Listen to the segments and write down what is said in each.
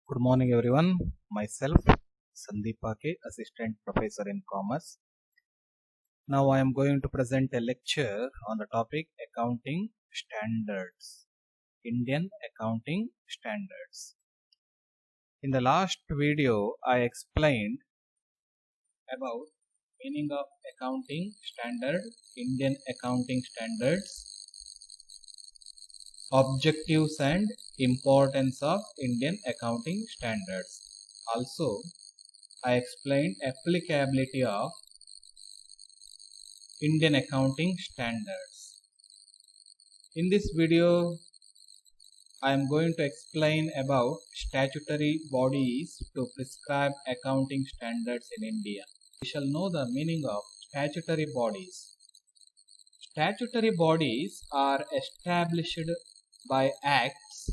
Good morning, everyone. Myself, Sandeep Ake, Assistant Professor in Commerce. Now I am going to present a lecture on the topic Accounting Standards, Indian Accounting Standards. In the last video, I explained about meaning of accounting standard, Indian accounting standards, objectives and importance of Indian accounting standards. Also, I explained applicability of Indian accounting standards. In this video, I am going to explain about statutory bodies to prescribe accounting standards in India. We shall know the meaning of statutory bodies. Statutory bodies are established by acts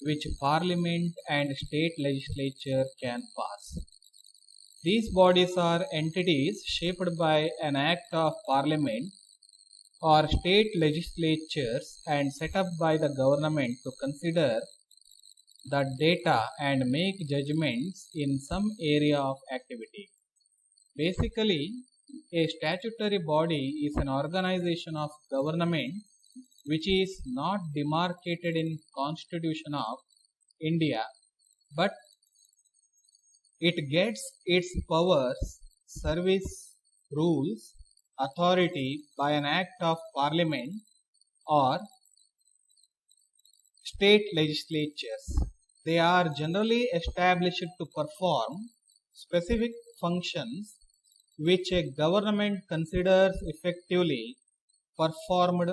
which Parliament and state legislature can pass. These bodies are entities shaped by an act of Parliament or state legislatures and set up by the government to consider the data and make judgments in some area of activity. Basically, a statutory body is an organization of government which is not demarcated in Constitution of India, but it gets its powers, service, rules, authority by an act of Parliament or state legislatures. They are generally established to perform specific functions which a government considers effectively performed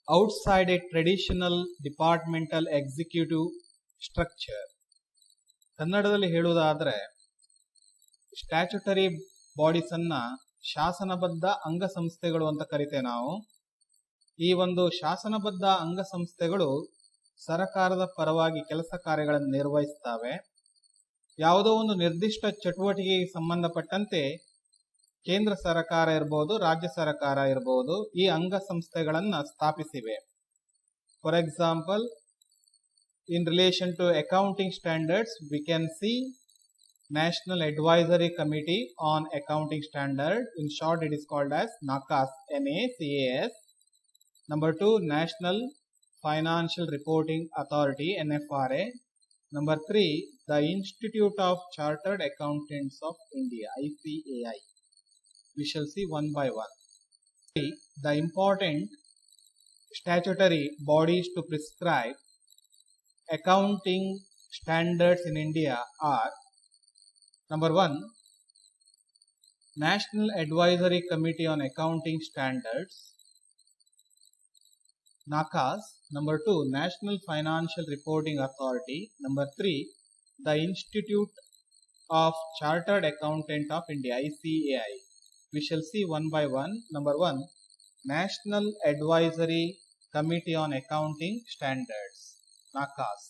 outside a traditional departmental executive structure. ಕನ್ನಡದಲ್ಲಿ ಹೇಳುವುದಾದರೆ statutory bodies ಅನ್ನ ಶಾಸನಬದ್ಧ ಅಂಗಸಂಸ್ಥೆಗಳು ಅಂತ ಕರಿತೇವೆ ನಾವು. ಈ ಒಂದು ಶಾಸನಬದ್ಧ ಅಂಗಸಂಸ್ಥೆಗಳು ಸರಕಾರದ ಪರವಾಗಿ ಕೆಲಸ ಕಾರ್ಯಗಳನ್ನು ನಿರ್ವಹಿಸ್ತವೆ. ಯಾವುದೋ ಒಂದು ನಿರ್ದಿಷ್ಟ ಚಟುವಟಿಕೆಗೆ ಸಂಬಂಧಪಟ್ಟಂತೆ ಕೇಂದ್ರ ಸರ್ಕಾರ ಇರಬಹುದು, ರಾಜ್ಯ ಸರ್ಕಾರ ಇರಬಹುದು, ಈ ಅಂಗಸಂಸ್ಥೆಗಳನ್ನು ಸ್ಥಾಪಿಸಿವೆ. For example, in relation to accounting standards, we can see National Advisory Committee on Accounting Standard. In short, it is called as NACAS, NACAS. Number 2, National Financial Reporting Authority, NFRA. Number 3, the Institute of Chartered Accountants of India, ICAI. We shall see one by one. The important statutory bodies to prescribe accounting standards in India are: number 1, National Advisory Committee on Accounting Standards, NACAS. Number 2, National Financial Reporting Authority. Number 3, the Institute of Chartered Accountant of India, ICAI. We shall see one by one. Number 1, National Advisory Committee on Accounting Standards, NACAS.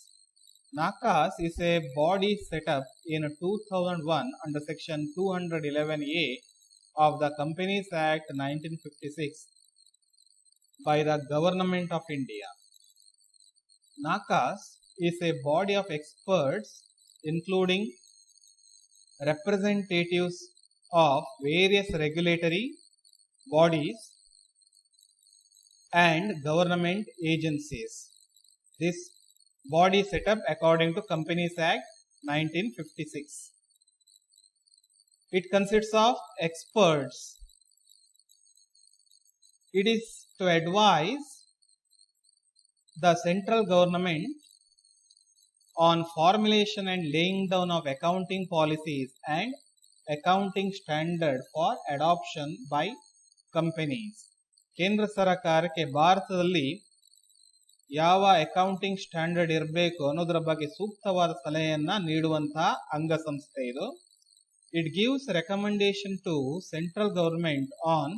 NACAS is a body set up in 2001 under section 211A of the Companies Act 1956 by the Government of India. NACAS is a body of experts including representatives of various regulatory bodies and government agencies. This body set up according to Companies Act 1956. It consists of experts. It is to advise the central government on formulation and laying down of accounting policies and accounting standard for adoption by companies. ಕೇಂದ್ರ ಸರ್ಕಾರಕ್ಕೆ ಭಾರತದಲ್ಲಿ ಯಾವ accounting standard ಇರಬೇಕು ಅನ್ನೋದರ ಬಗ್ಗೆ ಸೂಕ್ತವಾದ ಸಲಹೆಯನ್ನ ನೀಡುವಂತಹ ಅಂಗಸಂಸ್ಥೆ ಇದು. It gives recommendation to central government on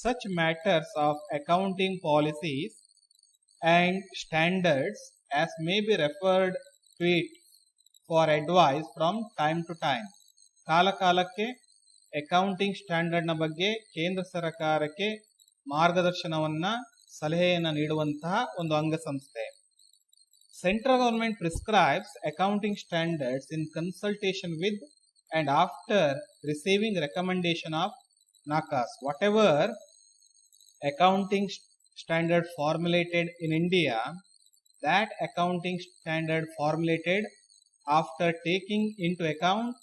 such matters of accounting policies and standards as may be referred to it for advice from time to time. ಕಾಲಕಾಲಕ್ಕೆ ಅಕೌಂಟಿಂಗ್ ಸ್ಟ್ಯಾಂಡರ್ಡ್ನ ಬಗ್ಗೆ ಕೇಂದ್ರ ಸರ್ಕಾರಕ್ಕೆ ಮಾರ್ಗದರ್ಶನವನ್ನ ಸಲಹೆಯನ್ನು ನೀಡುವಂತಹ ಒಂದು ಅಂಗಸಂಸ್ಥೆ. Central government prescribes accounting standards in consultation with and after receiving recommendation of NACAS. Whatever accounting standard formulated in India, that accounting standard formulated after taking into account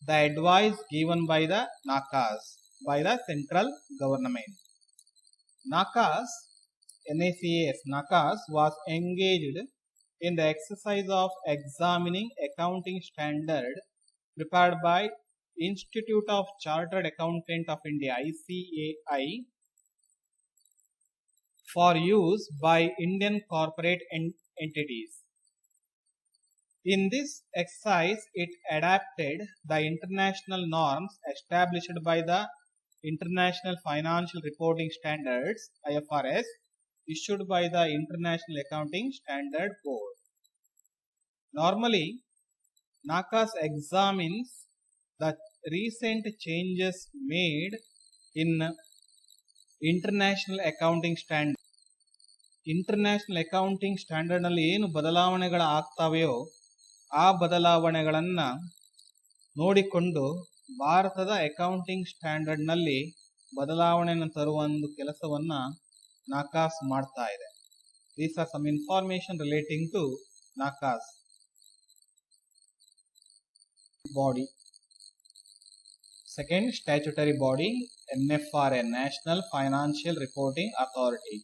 the advice given by the NACAS, by the central government. NACAS was engaged in the exercise of examining accounting standard prepared by Institute of Chartered Accountant of India ICAI for use by Indian corporate entities. In this exercise, it adapted the international norms established by the International Financial Reporting Standards IFRS issued by the International Accounting Standard Board. Normally, NACAS examines the recent changes made in international accounting standard. International accounting standard ನಲ್ಲಿ ಏನು ಬದಲಾವಣೆಗಳು ಆಗ್ತಾವೆಯೋ ಆ ಬದಲಾವಣೆಗಳನ್ನು ನೋಡಿಕೊಂಡು ಭಾರತದ accounting standard ನಲ್ಲಿ ಬದಲಾವಣೆಯನ್ನು ತರುವ ಒಂದು ಕೆಲಸವನ್ನ ನಾಕಾಸ್ ಮಾಡ್ತಾ ಇದೆ. These are some information relating to NACAS body. Second statutory body, NFRA, National Financial Reporting Authority.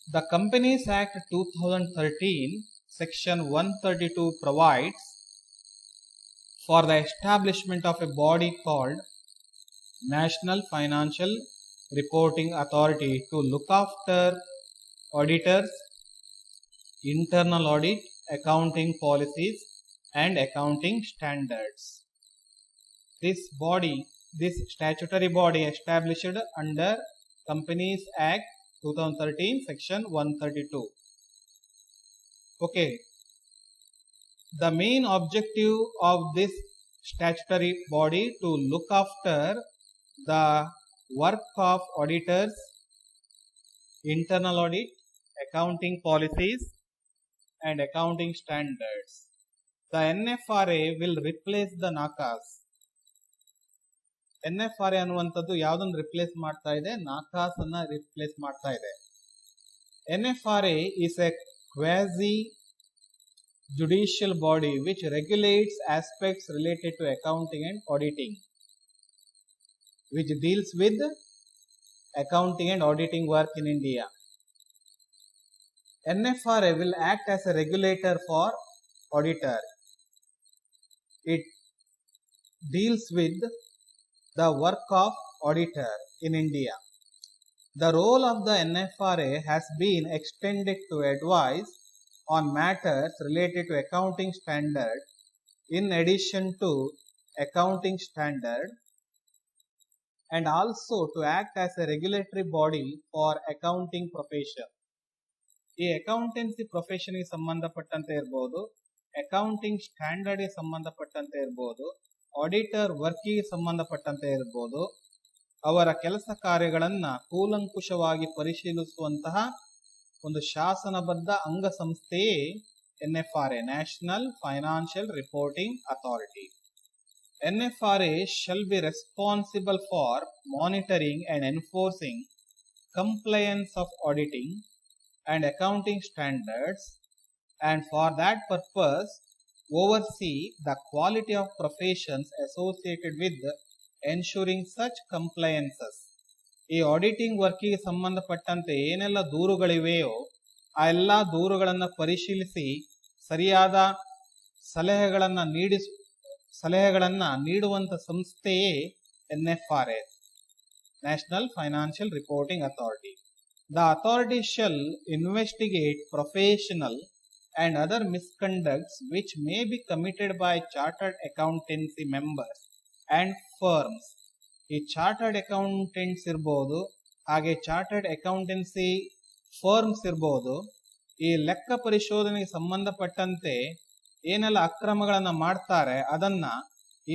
The Companies Act 2013, Section 132 provides for the establishment of a body called National Financial Reporting Authority to look after auditors, internal audit, accounting policies, and accounting standards. This statutory body established under Companies Act 2013, Section 132. Okay. The main objective of this statutory body to look after the work of auditors, internal audit, accounting policies, and accounting standards. The NFRA will replace the NACAS. NFRA ಅನ್ನುವಂಥದ್ದು ಯಾವುದನ್ನು replace ಮಾಡ್ತಾ ಇದೆ? ನಾಕಾಸ್ ಅನ್ನ replace ಮಾಡ್ತಾ ಇದೆ. NFRA is a quasi judicial body which regulates aspects related to accounting and auditing, which deals with accounting and auditing work in India. NFRA will act as a regulator for auditor. It deals with the work of auditor in India. The role of the NFRA has been extended to advise on matters related to accounting standard in addition to accounting standard, and also to act as a regulatory body for accounting profession. ಈ accountancy profession ಗೆ ಸಂಬಂಧಪಟ್ಟಂತೆ ಇರಬಹುದು, accounting standard ಗೆ ಸಂಬಂಧಪಟ್ಟಂತೆ ಇರಬಹುದು, auditor work ಗೆ ಸಂಬಂಧಪಟ್ಟಂತೆ ಇರಬಹುದು, ಅವರ ಕೆಲಸ ಕಾರ್ಯಗಳನ್ನ ಕೂಲಂಕುಷವಾಗಿ ಪರಿಶೀಲಿಸುವಂತಹ ಒಂದು ಶಾಸನಬದ್ಧ ಅಂಗಸಂಸ್ಥೆಯೇ NFRA, national financial reporting authority. NFRA shall be responsible for monitoring and enforcing compliance of auditing and accounting standards, and for that purpose oversee the quality of professions associated with ensuring such compliances. ಈ auditing ವರ್ಕಿಗೆ ಸಂಬಂಧಪಟ್ಟಂತೆ ಏನೆಲ್ಲ ದೂರುಗಳಿವೆಯೋ ಆ ಎಲ್ಲ ದೂರುಗಳನ್ನು ಪರಿಶೀಲಿಸಿ ಸರಿಯಾದ ಸಲಹೆಗಳನ್ನು ನೀಡುವಂತ ಸಂಸ್ಥೆಯೇ NFRA, national financial reporting authority. The authority shall investigate professional and other misconducts which may be committed by chartered accountancy members and firms. ಈ ಚಾರ್ಟರ್ಡ್ ಅಕೌಂಟೆಂಟ್ಸ್ ಇರಬಹುದು, ಹಾಗೆ ಚಾರ್ಟರ್ಡ್ ಅಕೌಂಟೆನ್ಸಿ ಫರ್ಮ್ಸ್ ಇರಬಹುದು. ಈ ಲೆಕ್ಕ ಪರಿಶೋಧನೆಗೆ ಸಂಬಂಧಪಟ್ಟಂತೆ ಏನೆಲ್ಲ ಅಕ್ರಮಗಳನ್ನ ಮಾಡ್ತಾರೆ ಅದನ್ನ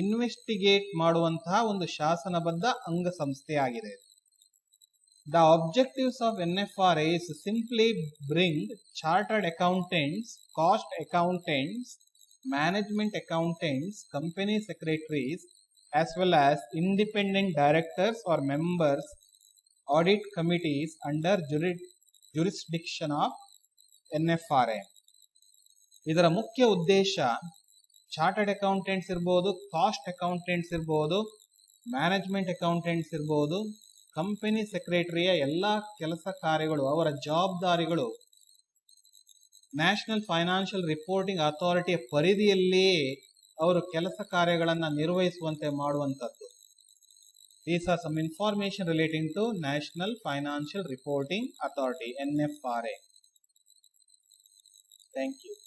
ಇನ್ವೆಸ್ಟಿಗೇಟ್ ಮಾಡುವಂತಹ ಒಂದು ಶಾಸನಬದ್ಧ ಅಂಗಸಂಸ್ಥೆಯಾಗಿದೆ. The objectives of NFRA is simply bring chartered accountants, cost accountants, management accountants, company secretaries, as well as independent directors or members audit committees under jurisdiction of NFRA. ಇದರ ಮುಖ್ಯ ಉದ್ದೇಶ ಚಾರ್ಟರ್ಡ್ ಅಕೌಂಟೆಂಟ್ಸ್ ಇರ್ಬೋದು, cost accountants ಇರ್ಬೋದು, management accountants ಇರ್ಬೋದು, company ಸೆಕ್ರೆಟರಿಯ ಎಲ್ಲ ಕೆಲಸ ಕಾರ್ಯಗಳು, ಅವರ ಜವಾಬ್ದಾರಿಗಳು ನ್ಯಾಷನಲ್ ಫೈನಾನ್ಷಿಯಲ್ ರಿಪೋರ್ಟಿಂಗ್ ಅಥಾರಿಟಿಯ ಪರಿಧಿಯಲ್ಲಿಯೇ ಅವರು ಕೆಲಸ ಕಾರ್ಯಗಳನ್ನು ನಿರ್ವಹಿಸುವಂತೆ ಮಾಡುವಂಥದ್ದು. These are some information relating to National Financial Reporting Authority, NFRA. Thank you.